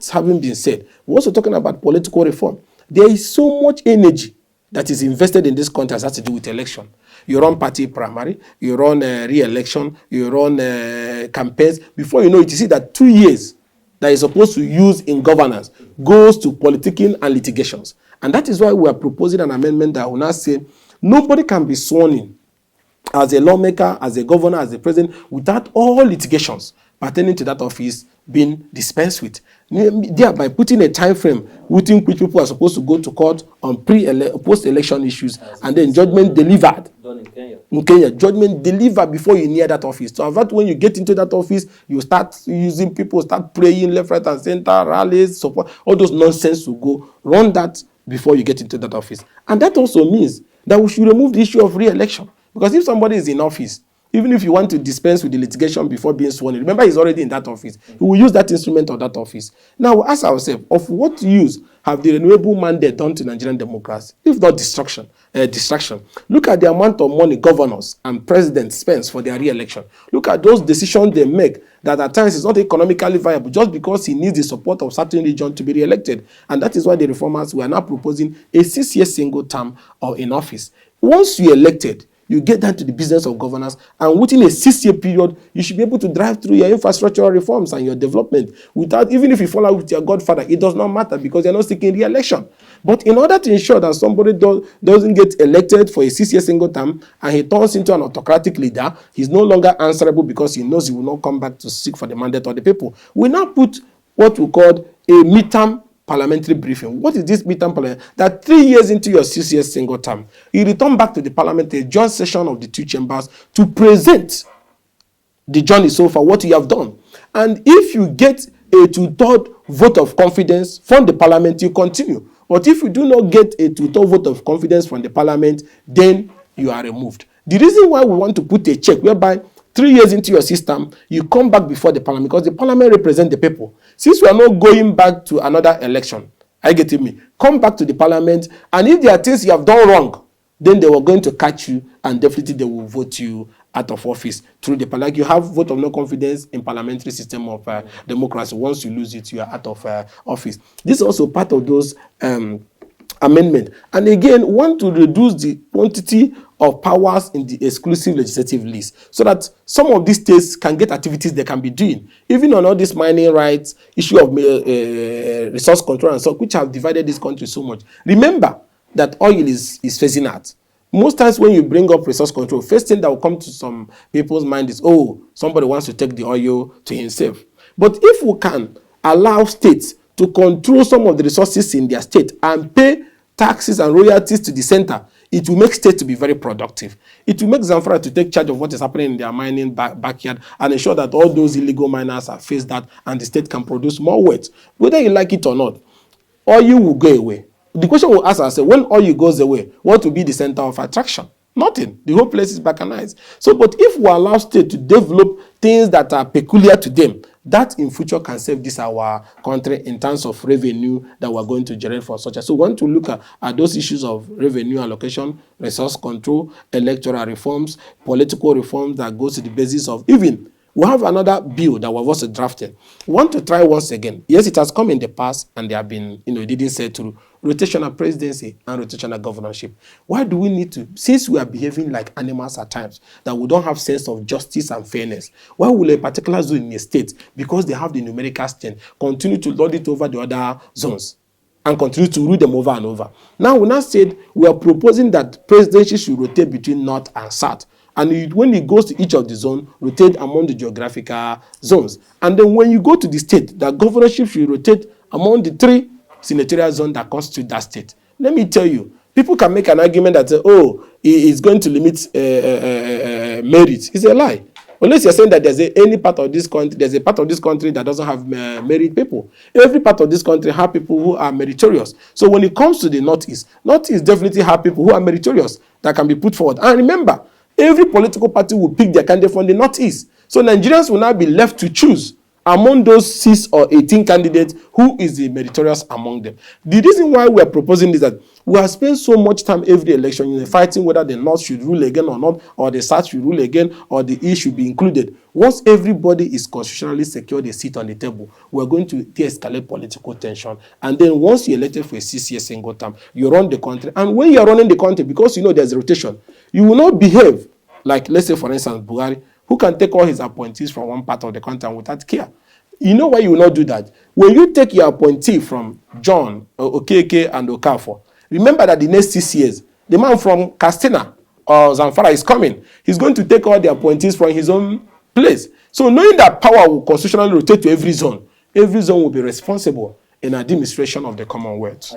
that having been said, we're also talking about political reform. There is so much energy that is invested in this country that has to do with election. You run party primary, you run re-election, you run campaigns. Before you know it, you see that 2 years that is supposed to use in governance goes to politicking and litigations. And that is why we are proposing an amendment that will now say nobody can be sworn in as a lawmaker, as a governor, as a president, without all litigations pertaining to that office being dispensed with, thereby putting a time frame within which people are supposed to go to court on post-election issues, and then judgment delivered. Done in Kenya. In Kenya, judgment delivered before you near that office. So that when you get into that office, you start using people, start praying left, right, and center, rallies, support, all those nonsense will go. Run that before you get into that office. And that also means that we should remove the issue of re-election. Because if somebody is in office, even if you want to dispense with the litigation before being sworn in, remember he's already in that office. He will use that instrument of that office. Now we ask ourselves, of what use have the renewable mandate done to Nigerian democracy, if not distraction? Look at the amount of money governors and presidents spend for their re-election. Look at those decisions they make that at times is not economically viable just because he needs the support of certain region to be re-elected. And that is why the reformers were now proposing a 6-year single term or in office. Once you're elected, you get down to the business of governance, and within a 6-year period, you should be able to drive through your infrastructural reforms and your development without, even if you fall out with your godfather, it does not matter because you're not seeking re-election. But in order to ensure that somebody doesn't get elected for a 6-year single term and he turns into an autocratic leader, he's no longer answerable because he knows he will not come back to seek for the mandate of the people. We now put what we call a midterm parliamentary briefing. What is this midterm parliament? That 3 years into your 6-year single term, you return back to the parliament, a joint session of the two chambers, to present the journey so far, what you have done. And if you get a 2/3 vote of confidence from the parliament, you continue. But if you do not get a 2/3 vote of confidence from the parliament, then you are removed. The reason why we want to put a check whereby 3 years into your system, you come back before the parliament because the parliament represents the people. Since we are not going back to another election, I get me. Come back to the parliament, and if there are things you have done wrong, then they were going to catch you, and definitely they will vote you out of office through the parliament. Like you have vote of no confidence in parliamentary system of democracy. Once you lose it, you are out of office. This is also part of those amendment. And again, want to reduce the quantity of powers in the exclusive legislative list so that some of these states can get activities they can be doing, even on all this mining rights, issue of resource control and so, which have divided this country so much. Remember that oil is phasing out. Most times when you bring up resource control, first thing that will come to some people's mind is, oh, somebody wants to take the oil to himself. But if we can allow states to control some of the resources in their state and pay taxes and royalties to the center, it will make states to be very productive. It will make Zamfara to take charge of what is happening in their mining backyard and ensure that all those illegal miners are faced that and the state can produce more wealth. Whether you like it or not, oil will go away. The question we'll ask ourselves, when oil goes away, what will be the center of attraction? Nothing. The whole place is balkanized. So, but if we allow states to develop things that are peculiar to them, that in future can save this our country in terms of revenue that we're going to generate for such. So we want to look at those issues of revenue allocation, resource control, electoral reforms, political reforms that goes to the basis of even, we have another bill that we've also drafted. We want to try once again. Yes, it has come in the past and they have been, it didn't say through rotational presidency and rotational governorship. Why do we need to, since we are behaving like animals at times, that we don't have sense of justice and fairness, why will a particular zone in a state, because they have the numerical strength, continue to lord it over the other zones and continue to rule them over and over? Now, we now said we are proposing that presidency should rotate between north and south. And when it goes to each of the zones, rotate among the geographical zones. And then when you go to the state, the governorship should rotate among the 3 senatorial zones that constitute that state. Let me tell you, people can make an argument that, oh, it's going to limit merit. It's a lie. Unless you're saying that there's any part of this country, there's a part of this country that doesn't have merit people. Every part of this country have people who are meritorious. So when it comes to the Northeast definitely have people who are meritorious that can be put forward. And remember, every political party will pick their candidate from the Northeast. So Nigerians will now be left to choose among those 6 or 18 candidates who is the meritorious among them. The reason why we are proposing is that We have spent so much time every election in fighting whether the North should rule again or not, or the South should rule again, or the East should be included. Once everybody is constitutionally secured a seat on the table, we're going to de-escalate political tension. And then once you're elected for a 6-year single term, you run the country. And when you're running the country, because you know there's a rotation, you will not behave like, let's say, for instance, Buhari, who can take all his appointees from one part of the country without care. You know why you will not do that? When you take your appointee from John, Okeke, and Okafor, remember that the next 6 years, the man from Katsina or Zamfara is coming. He's going to take all the appointees from his own place. So knowing that power will constitutionally rotate to every zone will be responsible in administration of the Commonwealth.